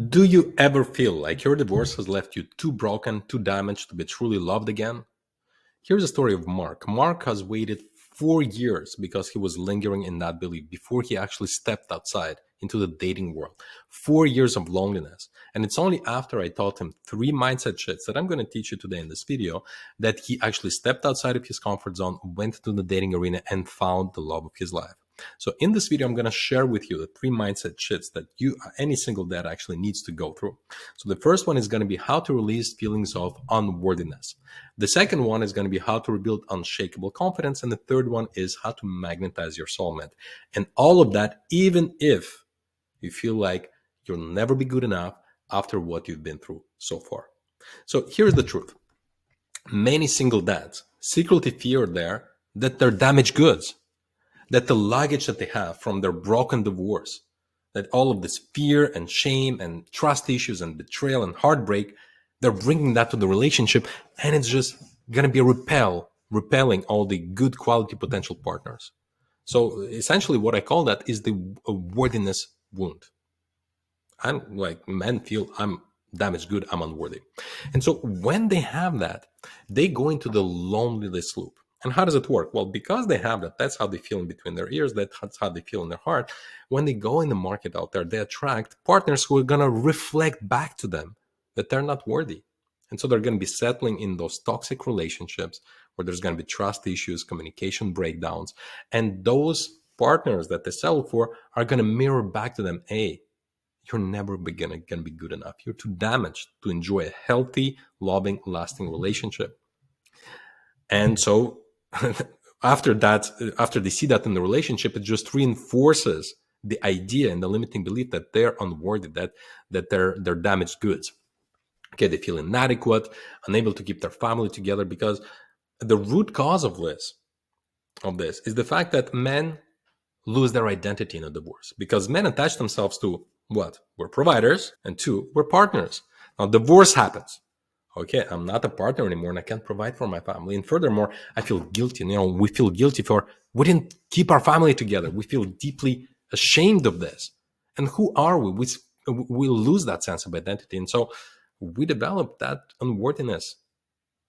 Do you ever feel like your divorce has left you too broken, too damaged to be truly loved again? Here's a story of Mark. Mark has waited 4 years because he was lingering in that belief before he actually stepped outside into the dating world. 4 years of loneliness. And it's only after I taught him 3 mindset shifts that I'm going to teach you today in this video that he actually stepped outside of his comfort zone, went to the dating arena, and found the love of his life. So in this video, I'm going to share with you the 3 mindset shifts that any single dad actually needs to go through. So the first one is going to be how to release feelings of unworthiness. The second one is going to be how to rebuild unshakable confidence. And the third one is how to magnetize your soulmate. And all of that, even if you feel like you'll never be good enough after what you've been through so far. So here's the truth. Many single dads secretly fear that they're damaged goods, that the luggage that they have from their broken divorce, that all of this fear and shame and trust issues and betrayal and heartbreak, they're bringing that to the relationship, and it's just going to be repelling all the good quality potential partners. So essentially what I call that is the worthiness wound. I'm like, men feel I'm damaged good, I'm unworthy. And so when they have that, they go into the loneliness loop. And how does it work? Well, because they have that, that's how they feel in between their ears, that's how they feel in their heart. When they go in the market out there, they attract partners who are going to reflect back to them that they're not worthy. And so they're going to be settling in those toxic relationships where there's going to be trust issues, communication breakdowns. And those partners that they settle for are going to mirror back to them, hey, you're never going to be good enough. You're too damaged to enjoy a healthy, loving, lasting relationship. And so after they see that in the relationship, it just reinforces the idea and the limiting belief that they're unworthy, that they're damaged goods. Okay, they feel inadequate, unable to keep their family together, because the root cause of this is the fact that men lose their identity in a divorce, because men attach themselves to what? We're providers, and 2, we're partners. Now, divorce happens. Okay, I'm not a partner anymore and I can't provide for my family. And furthermore, I feel guilty. We feel guilty we didn't keep our family together. We feel deeply ashamed of this. And who are we? We lose that sense of identity. And so we develop that unworthiness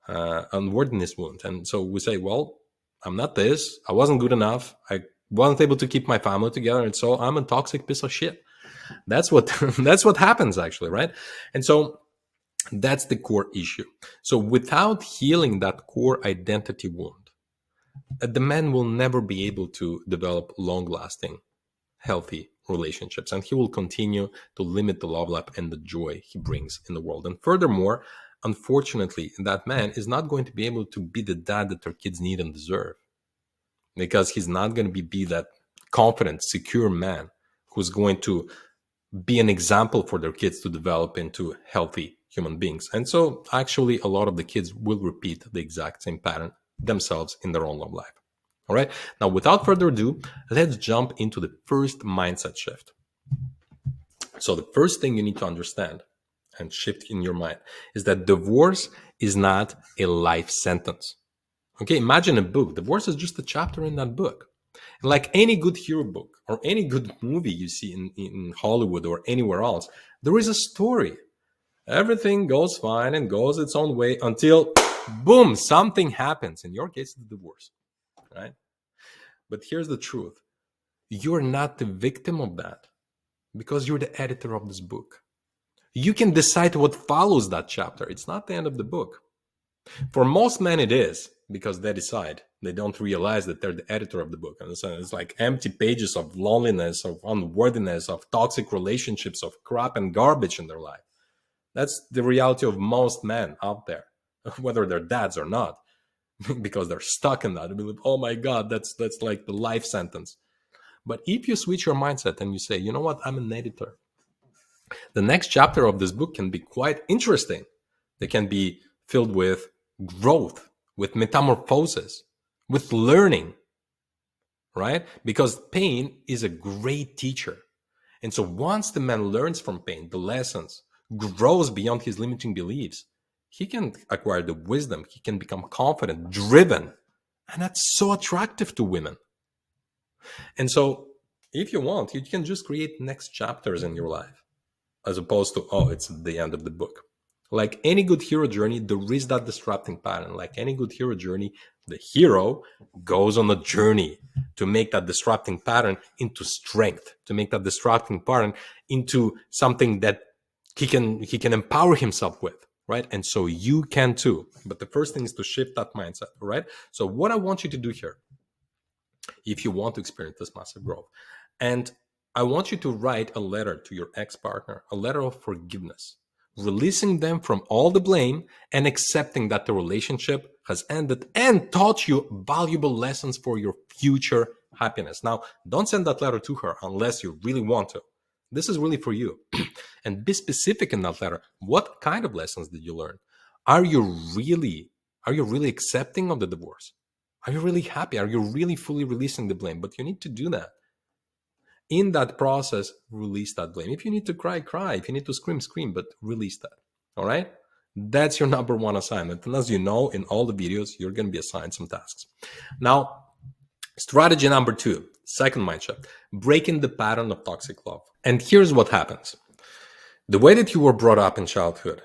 wound. And so we say, well, I'm not this. I wasn't good enough. I wasn't able to keep my family together. And so I'm a toxic piece of shit. That's what happens actually, right? And so that's the core issue. So without healing that core identity wound, the man will never be able to develop long-lasting, healthy relationships, and he will continue to limit the love life and the joy he brings in the world. And furthermore, unfortunately, that man is not going to be able to be the dad that their kids need and deserve, because he's not going to be that confident, secure man who's going to be an example for their kids to develop into healthy human beings. And so actually a lot of the kids will repeat the exact same pattern themselves in their own love life. All right. Now, without further ado, let's jump into the first mindset shift. So the first thing you need to understand and shift in your mind is that divorce is not a life sentence. Okay. Imagine a book. Divorce is just a chapter in that book. And like any good hero book or any good movie you see in Hollywood or anywhere else, there is a story. Everything goes fine and goes its own way until, boom, something happens. In your case, it's divorce, right? But here's the truth. You're not the victim of that because you're the editor of this book. You can decide what follows that chapter. It's not the end of the book. For most men, it is, because they decide. They don't realize that they're the editor of the book. And so it's like empty pages of loneliness, of unworthiness, of toxic relationships, of crap and garbage in their life. That's the reality of most men out there, whether they're dads or not, because they're stuck in that. They believe, oh my God, that's like the life sentence. But if you switch your mindset and you say, you know what, I'm an editor, the next chapter of this book can be quite interesting. They can be filled with growth, with metamorphosis, with learning, right? Because pain is a great teacher. And so once the man learns from pain, the lessons, grows beyond his limiting beliefs, he can acquire the wisdom, he can become confident, driven, and that's so attractive to women. And so if you want, you can just create next chapters in your life. as opposed to, oh, it's the end of the book. Like any good hero journey, there is that disrupting pattern. Like any good hero journey, the hero goes on a journey to make that disrupting pattern into strength, to make that disrupting pattern into something that he can empower himself with, right? And so you can too. But the first thing is to shift that mindset, right? So what I want you to do here, if you want to experience this massive growth, and I want you to write a letter to your ex-partner, a letter of forgiveness, releasing them from all the blame and accepting that the relationship has ended and taught you valuable lessons for your future happiness. Now, don't send that letter to her unless you really want to. This is really for you. And be specific in that letter. What kind of lessons did you learn? Are you really accepting of the divorce? Are you really happy? Are you really fully releasing the blame? But you need to do that. In that process, release that blame. If you need to cry, cry. If you need to scream, scream, but release that. All right? That's your number one assignment. And as you know, in all the videos, you're going to be assigned some tasks. Now, strategy number 2, second mind shift, breaking the pattern of toxic love. And here's what happens. The way that you were brought up in childhood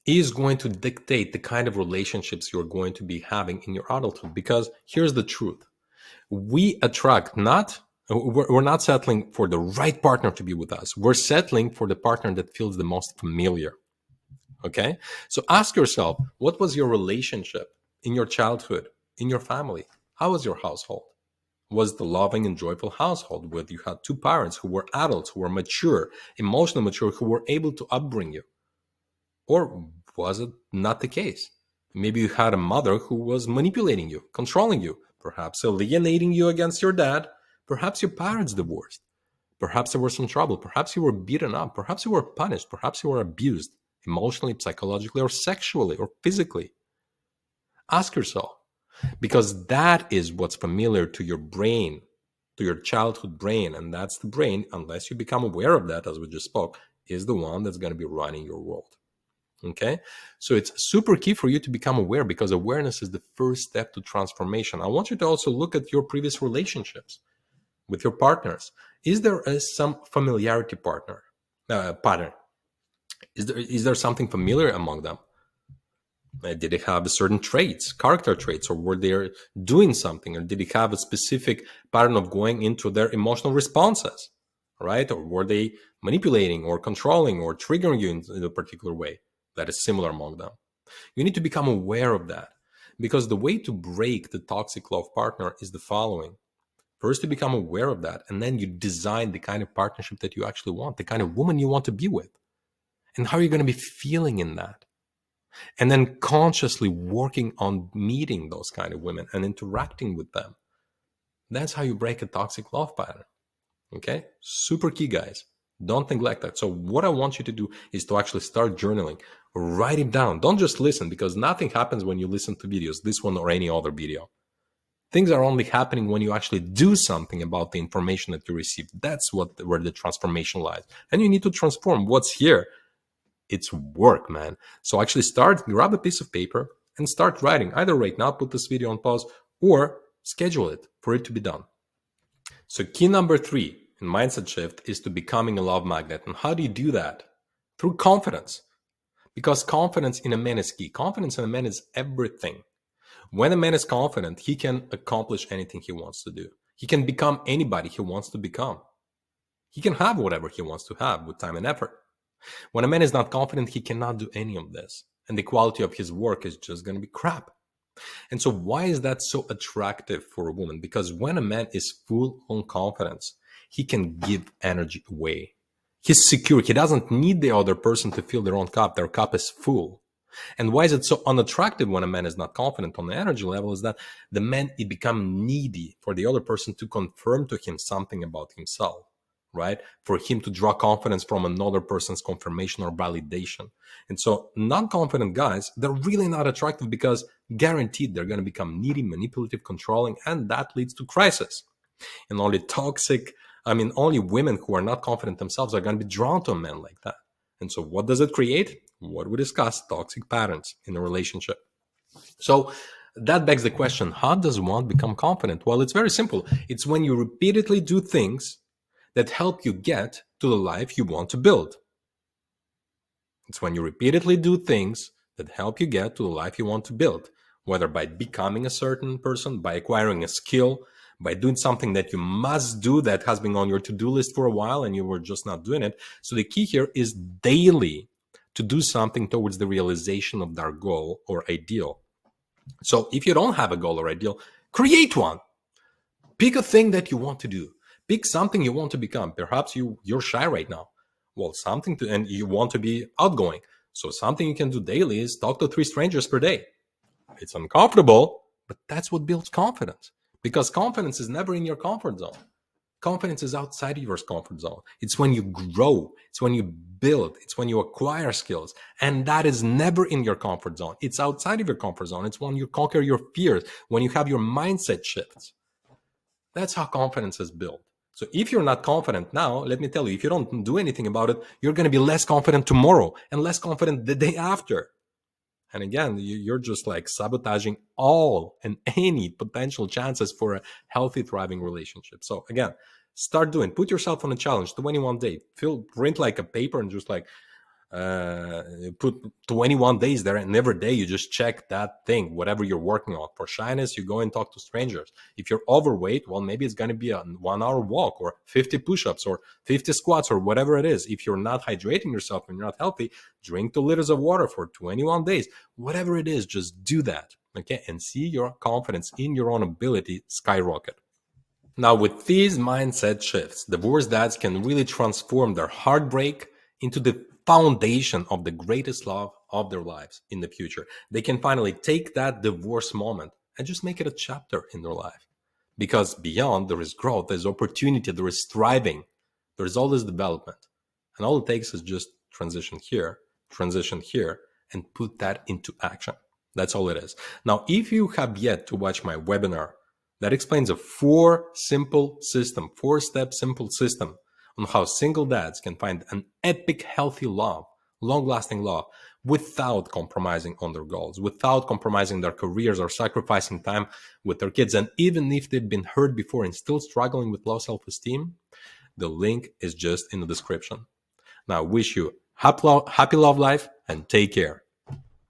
is going to dictate the kind of relationships you're going to be having in your adulthood. Because here's the truth. We're not settling for the right partner to be with us. We're settling for the partner that feels the most familiar. Okay? So ask yourself, what was your relationship in your childhood, in your family? How was your household? Was it a loving and joyful household where you had two parents who were adults, who were mature, emotionally mature, who were able to upbring you? Or was it not the case? Maybe you had a mother who was manipulating you, controlling you, perhaps alienating you against your dad. Perhaps your parents divorced. Perhaps there was some trouble. Perhaps you were beaten up. Perhaps you were punished. Perhaps you were abused emotionally, psychologically, or sexually, or physically. Ask yourself, because that is what's familiar to your brain, to your childhood brain. And that's the brain, unless you become aware of that, as we just spoke, is the one that's going to be running your world. Okay? So it's super key for you to become aware, because awareness is the first step to transformation. I want you to also look at your previous relationships with your partners. Is there some familiarity pattern? Is there something familiar among them? Did they have certain traits, character traits, or were they doing something? Or did they have a specific pattern of going into their emotional responses, right? Or were they manipulating or controlling or triggering you in a particular way that is similar among them? You need to become aware of that, because the way to break the toxic love partner is the following. First, you become aware of that, and then you design the kind of partnership that you actually want, the kind of woman you want to be with, and how you're going to be feeling in that. And then consciously working on meeting those kind of women and interacting with them. That's how you break a toxic love pattern. Okay? Super key, guys. Don't neglect that. So what I want you to do is to actually start journaling. Write it down. Don't just listen, because nothing happens when you listen to videos, this one or any other video. Things are only happening when you actually do something about the information that you receive. That's where the transformation lies. And you need to transform what's here. It's work, man. So actually grab a piece of paper and start writing. Either right now, put this video on pause, or schedule it for it to be done. So key number 3 in mindset shift is to becoming a love magnet. And how do you do that? Through confidence. Because confidence in a man is key. Confidence in a man is everything. When a man is confident, he can accomplish anything he wants to do. He can become anybody he wants to become. He can have whatever he wants to have with time and effort. When a man is not confident, he cannot do any of this. And the quality of his work is just going to be crap. And so why is that so attractive for a woman? Because when a man is full on confidence, he can give energy away. He's secure. He doesn't need the other person to fill their own cup. Their cup is full. And why is it so unattractive when a man is not confident on the energy level is that the man, he becomes needy for the other person to confirm to him something about himself, right? For him to draw confidence from another person's confirmation or validation. And so non-confident guys, they're really not attractive, because guaranteed they're going to become needy, manipulative, controlling, and that leads to crisis. And only women who are not confident themselves are going to be drawn to a man like that. And so what does it create? What we discussed, toxic patterns in a relationship. So that begs the question, how does one become confident? Well, it's very simple. It's when you repeatedly do things that help you get to the life you want to build. It's when you repeatedly do things that help you get to the life you want to build, whether by becoming a certain person, by acquiring a skill, by doing something that you must do that has been on your to-do list for a while and you were just not doing it. So the key here is daily to do something towards the realization of that goal or ideal. So if you don't have a goal or ideal, create one. Pick a thing that you want to do. Pick something you want to become. Perhaps you're shy right now. Well, something to, and you want to be outgoing. So something you can do daily is talk to 3 strangers per day. It's uncomfortable, but that's what builds confidence. Because confidence is never in your comfort zone. Confidence is outside of your comfort zone. It's when you grow. It's when you build. It's when you acquire skills. And that is never in your comfort zone. It's outside of your comfort zone. It's when you conquer your fears, when you have your mindset shifts. That's how confidence is built. So if you're not confident now, let me tell you, if you don't do anything about it, you're going to be less confident tomorrow and less confident the day after. And again, you're just like sabotaging all and any potential chances for a healthy, thriving relationship. So again, put yourself on a challenge, 21 days. Print like a paper and just like put 21 days there, and every day you just check that thing, whatever you're working on. For shyness, you go and talk to strangers. If you're overweight, well, maybe it's going to be a 1 hour walk or 50 push-ups or 50 squats or whatever it is. If you're not hydrating yourself and you're not healthy, drink 2 liters of water for 21 days. Whatever it is, just do that, okay? And see your confidence in your own ability skyrocket. Now, with these mindset shifts, divorced dads can really transform their heartbreak into the foundation of the greatest love of their lives in the future. They can finally take that divorce moment and just make it a chapter in their life. Because beyond, there is growth, there's opportunity, there is thriving, there's all this development. And all it takes is just transition here, and put that into action. That's all it is. Now, if you have yet to watch my webinar that explains a 4-step simple system on how single dads can find an epic, healthy love, long-lasting love, without compromising on their goals, without compromising their careers or sacrificing time with their kids. And even if they've been hurt before and still struggling with low self-esteem, the link is just in the description. Now, I wish you happy love life and take care.